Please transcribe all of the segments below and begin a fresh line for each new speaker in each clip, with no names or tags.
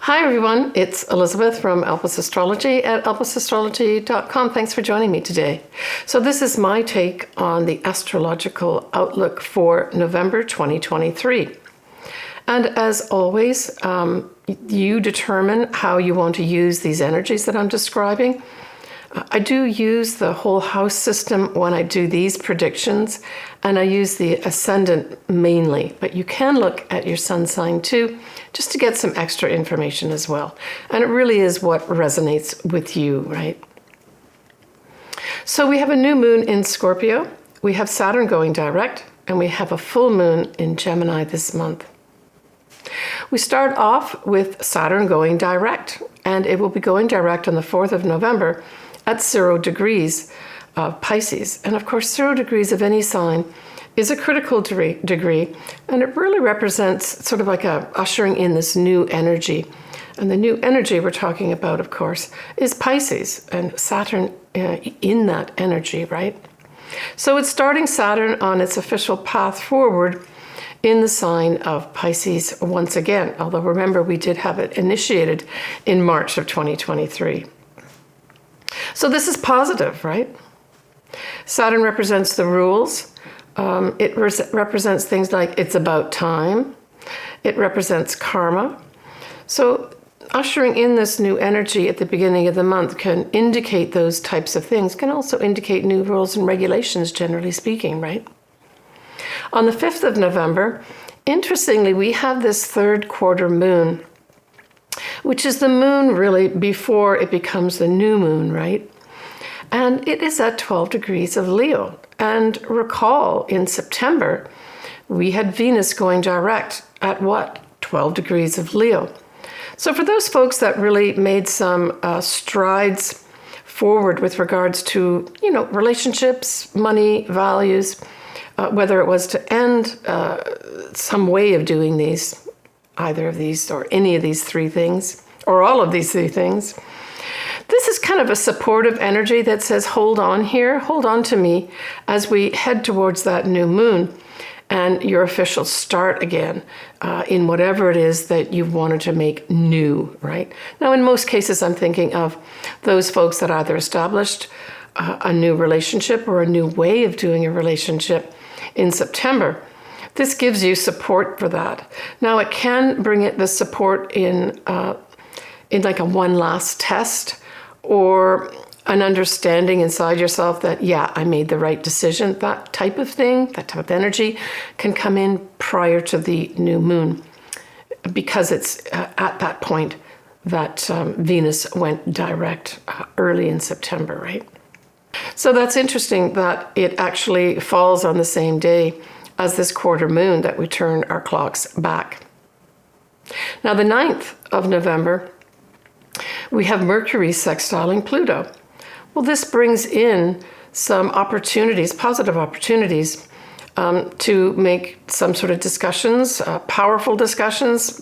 Hi everyone, it's Elizabeth from Elpis Astrology at elpisastrology.com. Thanks for joining me today. So this is my take on the astrological outlook for November 2023. And as always, you determine how you want to use these energies that I'm describing. I do use the whole house system when I do these predictions, and I use the ascendant mainly, but you can look at your sun sign too, just to get some extra information as well. And it really is what resonates with you, right? So we have a new moon in Scorpio, we have Saturn going direct, and we have a full moon in Gemini this month. We start off with Saturn going direct, and it will be going direct on the 4th of November at 0 degrees of Pisces. And of course, 0 degrees of any sign is a critical degree, and it really represents sort of like a ushering in this new energy. And the new energy we're talking about, of course, is Pisces and Saturn in that energy, right? So it's starting Saturn on its official path forward in the sign of Pisces once again, although remember we did have it initiated in March of 2023. So this is positive, right? Saturn represents the rules. It represents things like it's about time. It represents karma. So ushering in this new energy at the beginning of the month can indicate those types of things, can also indicate new rules and regulations, generally speaking, right? On the 5th of November, interestingly, we have this third quarter moon, which is the moon really before it becomes the new moon, right? And it is at 12 degrees of Leo. And recall, in September, we had Venus going direct at what? 12 degrees of Leo. So for those folks that really made some strides forward with regards to, relationships, money, values, whether it was to end some way of doing these, either of these or any of these three things, or all of these three things. This is kind of a supportive energy that says, hold on here, hold on to me as we head towards that new moon and your official start again in whatever it is that you've wanted to make new, right? Now, in most cases, I'm thinking of those folks that either established a new relationship or a new way of doing a relationship in September. This gives you support for that. Now, it can bring it the support in like a one last test or an understanding inside yourself that, yeah, I made the right decision. That type of thing, that type of energy can come in prior to the new moon because it's at that point that Venus went direct early in September, right? So that's interesting that it actually falls on the same day as this quarter moon that we turn our clocks back. Now, the 9th of November, we have Mercury sextiling Pluto. Well, this brings in some opportunities, positive opportunities, to make some sort of discussions, powerful discussions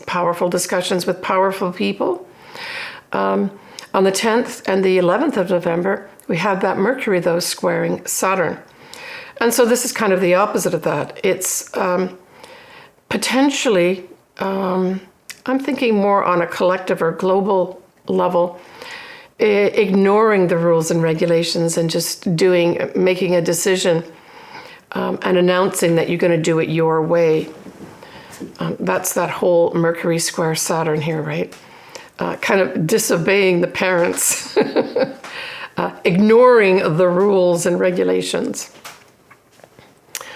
with powerful people. On the 10th and the 11th of November, we have that Mercury, though, squaring Saturn. And so this is kind of the opposite of that. It's potentially, I'm thinking more on a collective or global level, ignoring the rules and regulations and just making a decision and announcing that you're going to do it your way. That's that whole Mercury square Saturn here, right? Kind of disobeying the parents, ignoring the rules and regulations.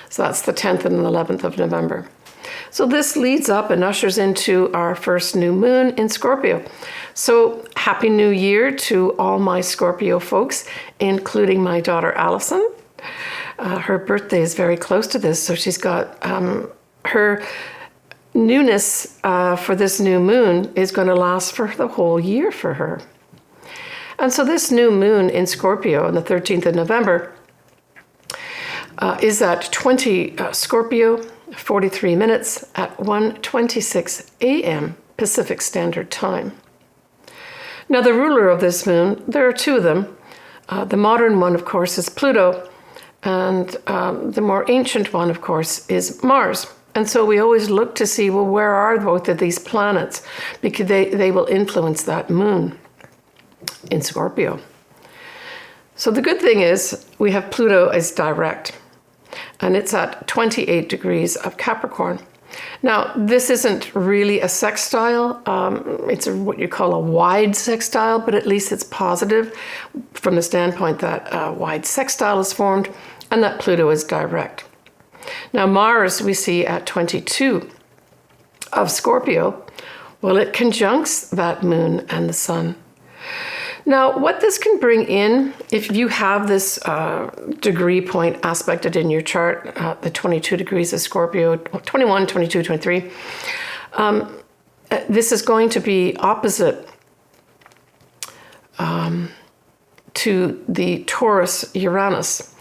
So that's the 10th and 11th of November. So this leads up and ushers into our first new moon in Scorpio. So Happy New Year to all my Scorpio folks, including my daughter Allison. Her birthday is very close to this, so she's got her newness for this new moon is going to last for the whole year for her. And so this new moon in Scorpio on the 13th of November is at 20 Scorpio, 43 minutes at 1:26 a.m. Pacific Standard Time. Now, the ruler of this moon, there are two of them. The modern one, of course, is Pluto, and the more ancient one, of course, is Mars. And so we always look to see, well, where are both of these planets? Because they will influence that moon in Scorpio. So the good thing is we have Pluto as direct, and it's at 28 degrees of Capricorn. Now, this isn't really a sextile. It's what you call a wide sextile, but at least it's positive from the standpoint that a wide sextile is formed and that Pluto is direct. Now, Mars we see at 22 of Scorpio. Well, it conjuncts that moon and the sun. Now, what this can bring in, if you have this degree point aspected in your chart, the 22 degrees of Scorpio, 21, 22, 23, this is going to be opposite to the Taurus Uranus.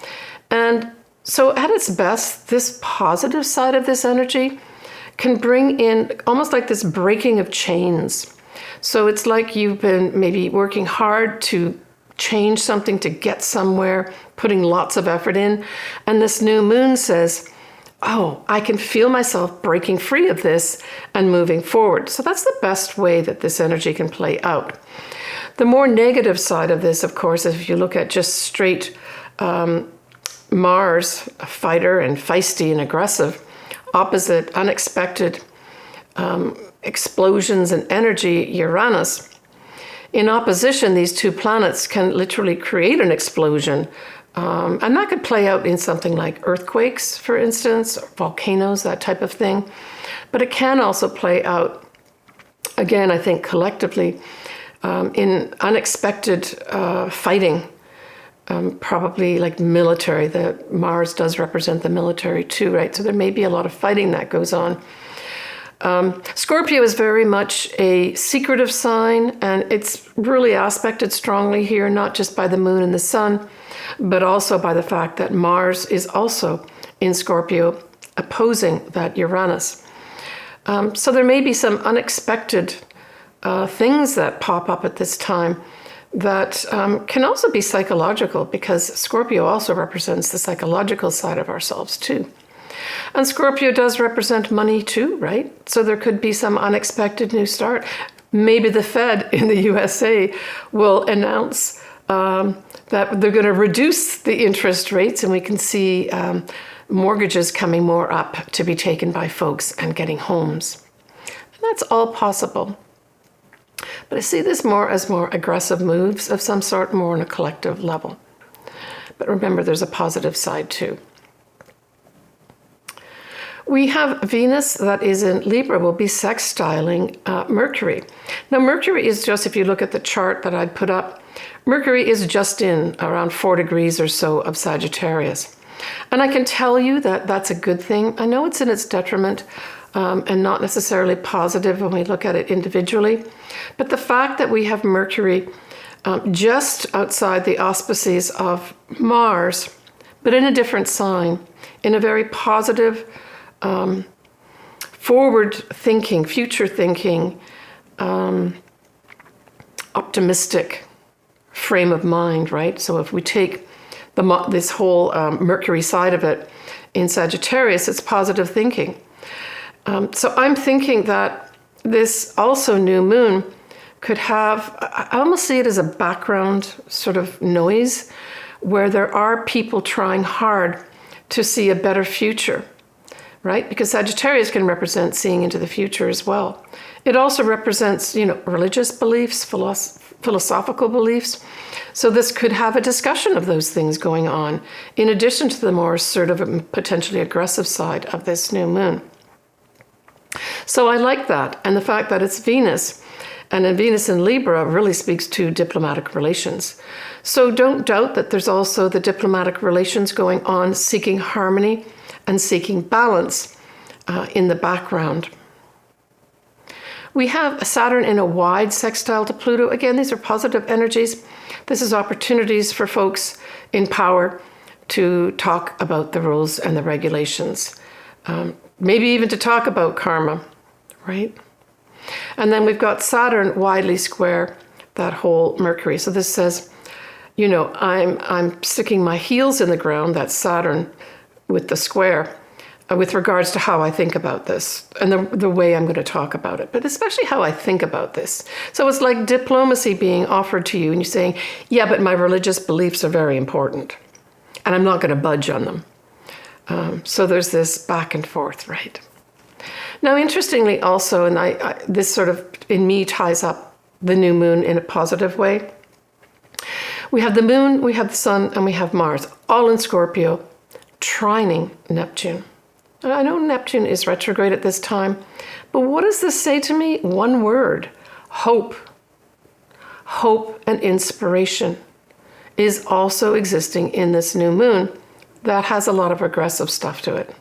And so at its best, this positive side of this energy can bring in almost like this breaking of chains. So it's like you've been maybe working hard to change something, to get somewhere, putting lots of effort in. And this new moon says, oh, I can feel myself breaking free of this and moving forward. So that's the best way that this energy can play out. The more negative side of this, of course, is if you look at just straight Mars, a fighter and feisty and aggressive, opposite unexpected explosions and energy, Uranus. In opposition, these two planets can literally create an explosion. And that could play out in something like earthquakes, for instance, or volcanoes, that type of thing. But it can also play out, again, I think collectively, in unexpected fighting, probably like military. The Mars does represent the military too, right? So there may be a lot of fighting that goes on. Scorpio is very much a secretive sign, and it's really aspected strongly here, not just by the moon and the sun, but also by the fact that Mars is also in Scorpio, opposing that Uranus. So there may be some unexpected things that pop up at this time that can also be psychological, because Scorpio also represents the psychological side of ourselves too. And Scorpio does represent money too, right? So there could be some unexpected new start. Maybe the Fed in the USA will announce that they're going to reduce the interest rates, and we can see mortgages coming more up to be taken by folks and getting homes. And that's all possible. But I see this more as more aggressive moves of some sort, more on a collective level. But remember, there's a positive side too. We have Venus that is in Libra will be sextiling Mercury. Now, Mercury is just, if you look at the chart that I'd put up, Mercury is just in around 4 degrees or so of Sagittarius. And I can tell you that that's a good thing. I know it's in its detriment and not necessarily positive when we look at it individually. But the fact that we have Mercury just outside the auspices of Mars, but in a different sign, in a very positive, forward thinking, future thinking, optimistic frame of mind, right? So if we take this whole Mercury side of it in Sagittarius, it's positive thinking. So I'm thinking that this also new moon could have, I almost see it as a background sort of noise where there are people trying hard to see a better future. Right? Because Sagittarius can represent seeing into the future as well. It also represents, religious beliefs, philosophical beliefs. So this could have a discussion of those things going on, in addition to the more assertive and potentially aggressive side of this new moon. So I like that. And the fact that it's Venus, and then Venus in Libra really speaks to diplomatic relations. So don't doubt that there's also the diplomatic relations going on, seeking harmony and seeking balance in the background. We have Saturn in a wide sextile to Pluto. Again, these are positive energies. This is opportunities for folks in power to talk about the rules and the regulations. Maybe even to talk about karma, right? And then we've got Saturn widely square that whole Mercury. So this says, I'm sticking my heels in the ground, that's Saturn, with the square. with regards to how I think about this and the way I'm going to talk about it, but especially how I think about this. So it's like diplomacy being offered to you and you're saying, yeah, but my religious beliefs are very important and I'm not going to budge on them. So there's this back and forth, right? Now, interestingly also, and this sort of in me ties up the new moon in a positive way. We have the moon, we have the sun, and we have Mars, all in Scorpio, trining Neptune. I know Neptune is retrograde at this time, but what does this say to me? One word: hope. Hope and inspiration is also existing in this new moon that has a lot of aggressive stuff to it.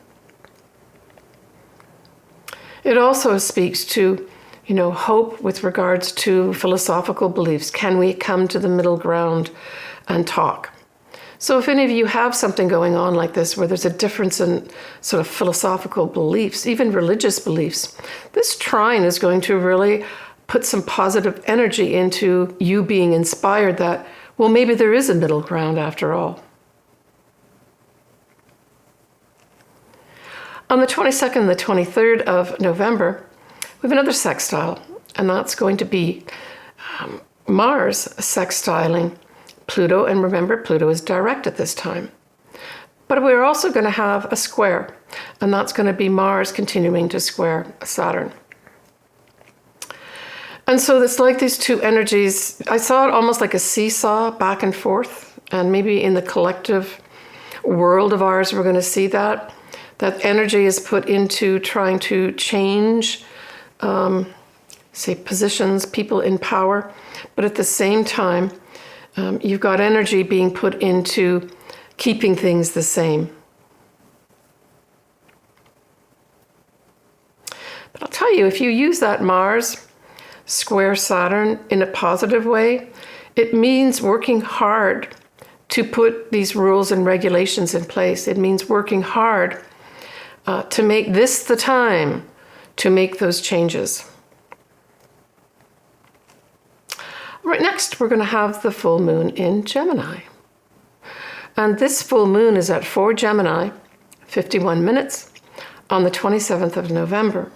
It also speaks to, hope with regards to philosophical beliefs. Can we come to the middle ground and talk? So if any of you have something going on like this, where there's a difference in sort of philosophical beliefs, even religious beliefs, this trine is going to really put some positive energy into you being inspired that, well, maybe there is a middle ground after all. On the 22nd and the 23rd of November, we have another sextile, and that's going to be Mars sextiling Pluto, and remember, Pluto is direct at this time. But we're also going to have a square, and that's going to be Mars continuing to square Saturn. And so it's like these two energies, I saw it almost like a seesaw back and forth, and maybe in the collective world of ours, we're going to see that. That energy is put into trying to change, say, positions, people in power, but at the same time, you've got energy being put into keeping things the same. But I'll tell you, if you use that Mars square Saturn in a positive way, it means working hard to put these rules and regulations in place. It means working hard to make this the time to make those changes. Right, next, we're going to have the full moon in Gemini. And this full moon is at 4 Gemini, 51 minutes, on the 27th of November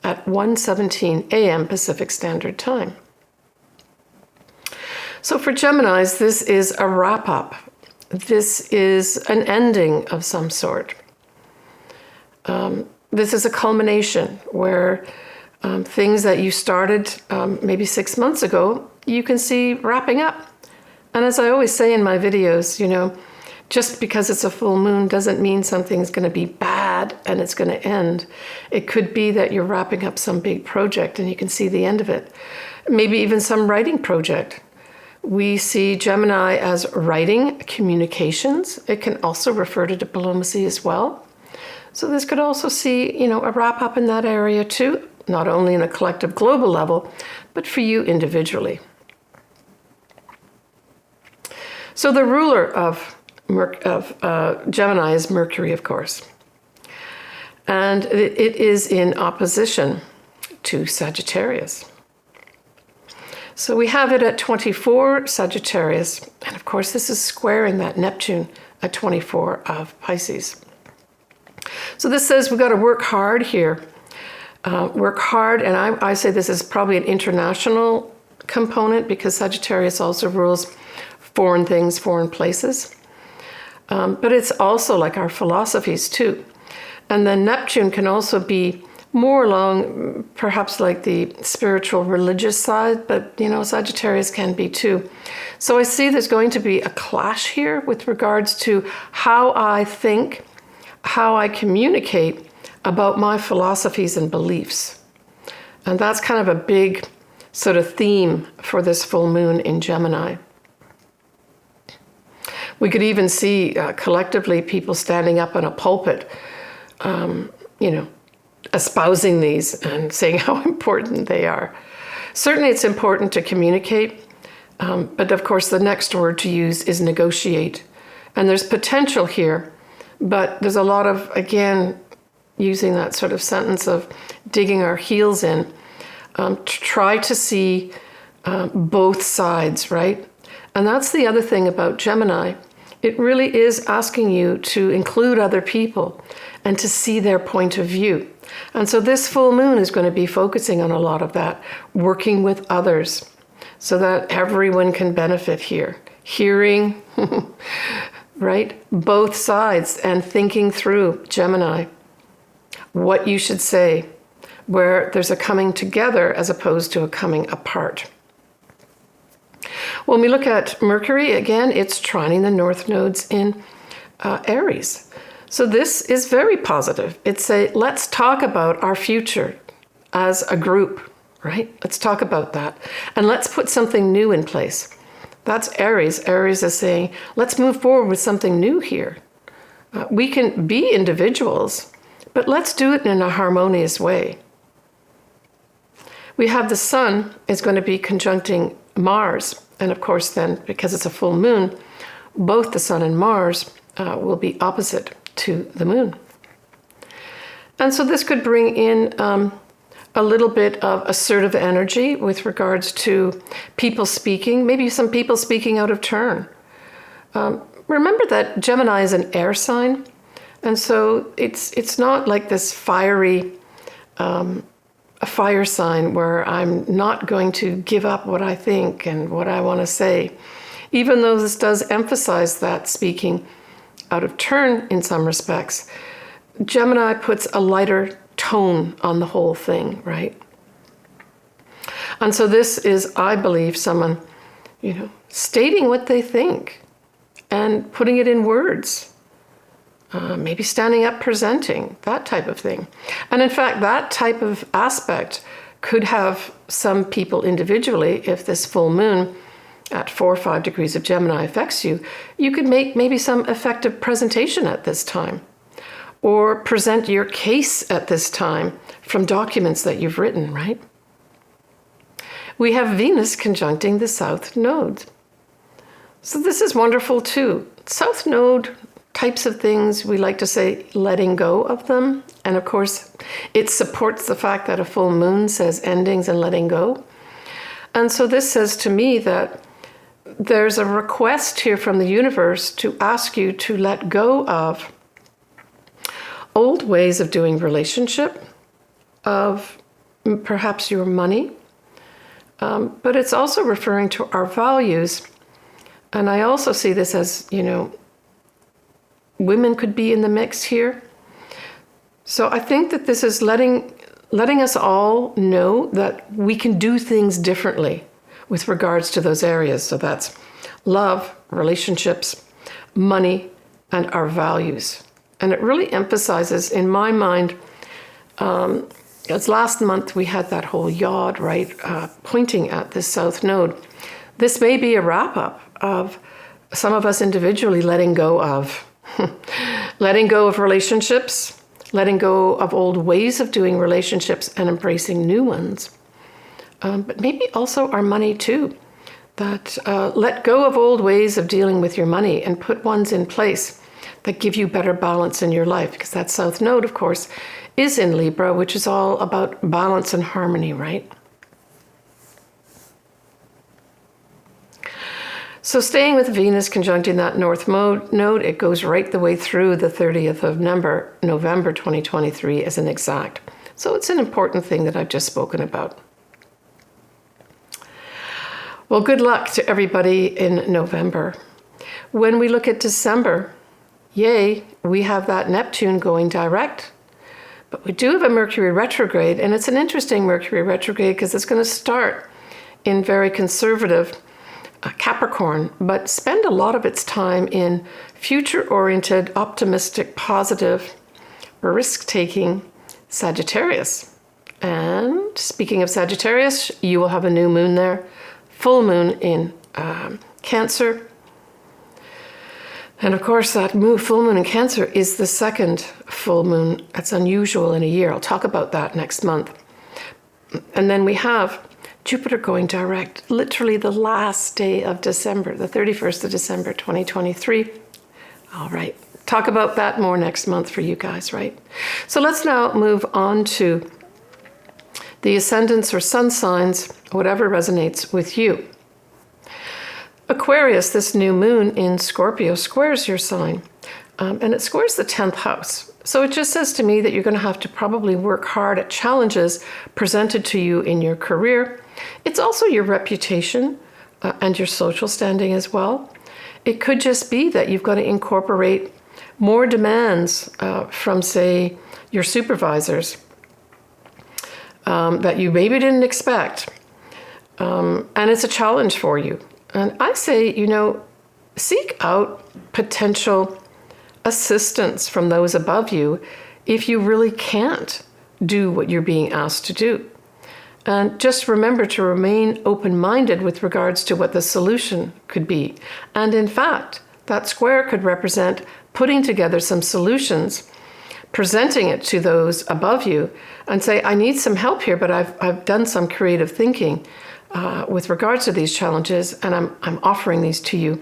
at 1:17 a.m. Pacific Standard Time. So for Geminis, this is a wrap-up. This is an ending of some sort. This is a culmination where things that you started maybe 6 months ago, you can see wrapping up. And as I always say in my videos, just because it's a full moon doesn't mean something's going to be bad and it's going to end. It could be that you're wrapping up some big project and you can see the end of it. Maybe even some writing project. We see Gemini as writing, communications. It can also refer to diplomacy as well. So this could also see, a wrap up in that area too, not only in a collective global level, but for you individually. So the ruler of Gemini is Mercury, of course. And it is in opposition to Sagittarius. So we have it at 24 Sagittarius. And of course, this is squaring that Neptune at 24 of Pisces. So this says we've got to work hard here. Work hard, and I say this is probably an international component because Sagittarius also rules foreign things, foreign places. But it's also like our philosophies too. And then Neptune can also be more along perhaps like the spiritual religious side, but Sagittarius can be too. So I see there's going to be a clash here with regards to how I think, how I communicate about my philosophies and beliefs. And that's kind of a big sort of theme for this full moon in Gemini. We could even see collectively people standing up in a pulpit, espousing these and saying how important they are. Certainly it's important to communicate, but of course the next word to use is negotiate. And there's potential here, but there's a lot of, again, using that sort of sentence of digging our heels in, to try to see both sides, right? And that's the other thing about Gemini. It really is asking you to include other people and to see their point of view. And so this full moon is going to be focusing on a lot of that, working with others so that everyone can benefit here. Hearing, right? Both sides, and thinking through, Gemini, what you should say, where there's a coming together as opposed to a coming apart. When we look at Mercury, again, it's trining the north nodes in Aries. So this is very positive. It's let's talk about our future as a group, right? Let's talk about that. And let's put something new in place. That's Aries. Aries is saying, let's move forward with something new here. We can be individuals, but let's do it in a harmonious way. We have the sun is going to be conjuncting Mars. And of course then, because it's a full moon, both the sun and Mars will be opposite to the moon. And so this could bring in a little bit of assertive energy with regards to people speaking, maybe some people speaking out of turn. Remember that Gemini is an air sign, and so it's not like this fiery, a fire sign where I'm not going to give up what I think and what I want to say, even though this does emphasize that speaking out of turn in some respects. Gemini puts a lighter tone on the whole thing, right? And so this is, I believe, someone, stating what they think and putting it in words, maybe standing up, presenting, that type of thing. And in fact, that type of aspect could have some people individually, if this full moon at 4 or 5 degrees of Gemini affects you, you could make maybe some effective presentation at this time, or present your case at this time from documents that you've written, right? We have Venus conjuncting the South Node. So this is wonderful too. South Node types of things, we like to say letting go of them. And of course, it supports the fact that a full moon says endings and letting go. And so this says to me that there's a request here from the universe to ask you to let go of old ways of doing relationship, of perhaps your money, but it's also referring to our values. And I also see this as, women could be in the mix here. So I think that this is letting us all know that we can do things differently with regards to those areas. So that's love, relationships, money, and our values. And it really emphasizes, in my mind, as last month we had that whole yod, right, pointing at this South Node. This may be a wrap-up of some of us individually letting go of relationships, letting go of old ways of doing relationships and embracing new ones. But maybe also our money too. That let go of old ways of dealing with your money and put ones in place that give you better balance in your life. Because that South Node, of course, is in Libra, which is all about balance and harmony, right? So staying with Venus conjuncting that North Node, it goes right the way through the 30th of November 2023 as an exact. So it's an important thing that I've just spoken about. Well, good luck to everybody in November. When we look at December, yay, we have that Neptune going direct. But we do have a Mercury retrograde, and it's an interesting Mercury retrograde because it's going to start in very conservative Capricorn, but spend a lot of its time in future-oriented, optimistic, positive, risk-taking Sagittarius. And speaking of Sagittarius, you will have a new moon there, full moon in Cancer. And of course, that full moon in Cancer is the second full moon. That's unusual in a year. I'll talk about that next month. And then we have Jupiter going direct, literally the last day of December, the 31st of December, 2023. All right, talk about that more next month for you guys, right? So let's now move on to the ascendants or sun signs, whatever resonates with you. Aquarius, this new moon in Scorpio, squares your sign, and it squares the 10th house. So it just says to me that you're going to have to probably work hard at challenges presented to you in your career. It's also your reputation and your social standing as well. It could just be that you've got to incorporate more demands from, say, your supervisors that you maybe didn't expect. And it's a challenge for you. And I say, seek out potential assistance from those above you if you really can't do what you're being asked to do. And just remember to remain open-minded with regards to what the solution could be. And in fact, that square could represent putting together some solutions, presenting it to those above you, and say, I need some help here, but I've done some creative thinking with regards to these challenges, and I'm offering these to you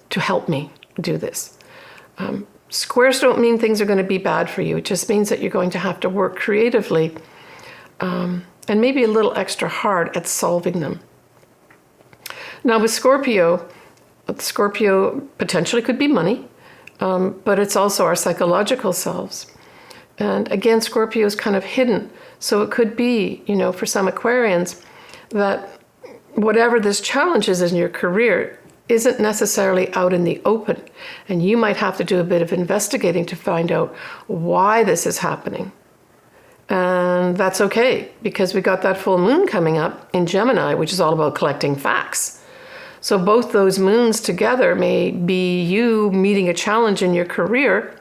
to help me do this. Squares don't mean things are going to be bad for you. It just means that you're going to have to work creatively and maybe a little extra hard at solving them. Now with Scorpio potentially could be money, but it's also our psychological selves. And again, Scorpio is kind of hidden. So it could be, for some Aquarians, that whatever this challenge is in your career isn't necessarily out in the open. And you might have to do a bit of investigating to find out why this is happening. And that's okay, because we got that full moon coming up in Gemini, which is all about collecting facts. So both those moons together may be you meeting a challenge in your career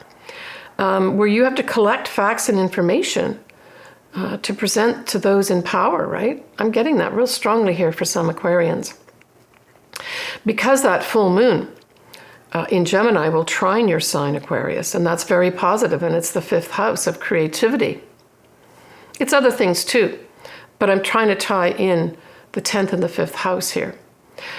where you have to collect facts and information to present to those in power, right? I'm getting that real strongly here for some Aquarians. Because that full moon in Gemini will trine your sign, Aquarius, and that's very positive, and it's the 5th house of creativity. It's other things too, but I'm trying to tie in the 10th and the 5th house here.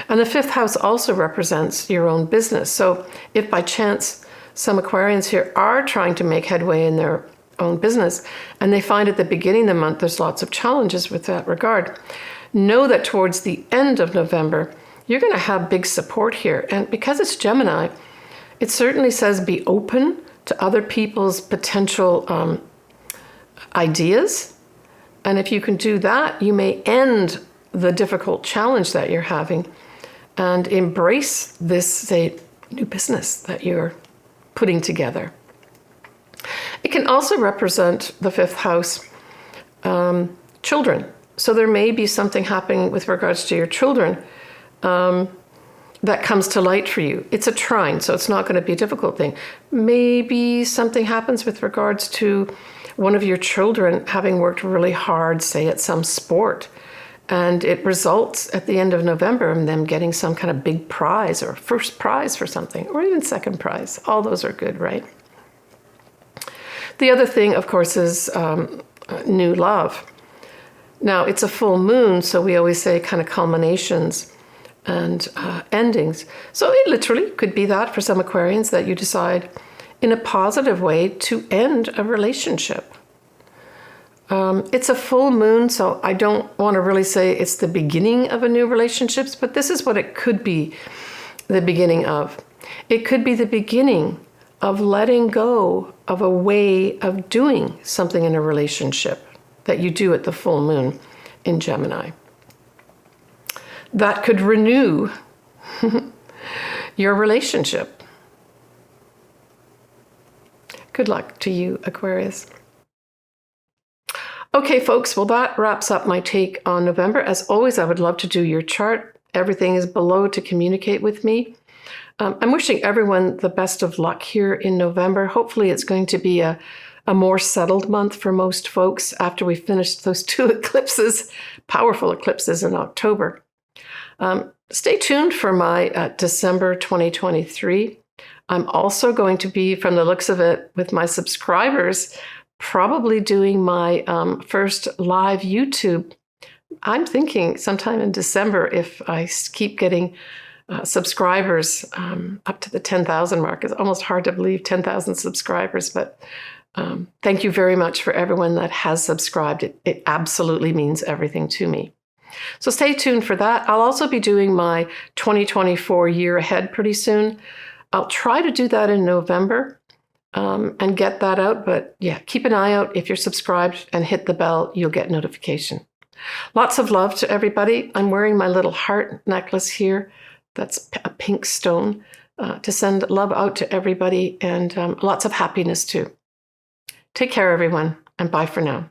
And the 5th house also represents your own business. So if by chance some Aquarians here are trying to make headway in their own business, and they find at the beginning of the month there's lots of challenges with that regard, know that towards the end of November, you're going to have big support here. And because it's Gemini, it certainly says be open to other people's potential ideas. And if you can do that, you may end the difficult challenge that you're having and embrace this, say, new business that you're putting together. It can also represent the 5th house, children. So there may be something happening with regards to your children that comes to light for you. It's a trine, so it's not going to be a difficult thing. Maybe something happens with regards to one of your children having worked really hard, say at some sport, and it results at the end of November in them getting some kind of big prize or first prize for something, or even second prize. All those are good, right? The other thing, of course, is new love. Now, it's a full moon, so we always say kind of culminations and endings. So it literally could be that for some Aquarians, that you decide in a positive way to end a relationship. It's a full moon, so I don't want to really say it's the beginning of a new relationship, but this is what it could be the beginning of. It could be the beginning of letting go of a way of doing something in a relationship that you do at the full moon in Gemini. That could renew your relationship. Good luck to you, Aquarius. Okay, folks, well, that wraps up my take on November. As always, I would love to do your chart. Everything is below to communicate with me. I'm wishing everyone the best of luck here in November. Hopefully it's going to be a more settled month for most folks after we finish those 2 eclipses, powerful eclipses in October. Stay tuned for my December 2023. I'm also going to be, from the looks of it, with my subscribers, probably doing my first live YouTube. I'm thinking sometime in December, if I keep getting subscribers up to the 10,000 mark. It's almost hard to believe 10,000 subscribers, but thank you very much for everyone that has subscribed. It absolutely means everything to me. So stay tuned for that. I'll also be doing my 2024 year ahead pretty soon. I'll try to do that in November. and get that out. But yeah, keep an eye out. If you're subscribed and hit the bell, you'll get notification. Lots of love to everybody. I'm wearing my little heart necklace here. That's a pink stone to send love out to everybody, and lots of happiness too. Take care, everyone, and bye for now.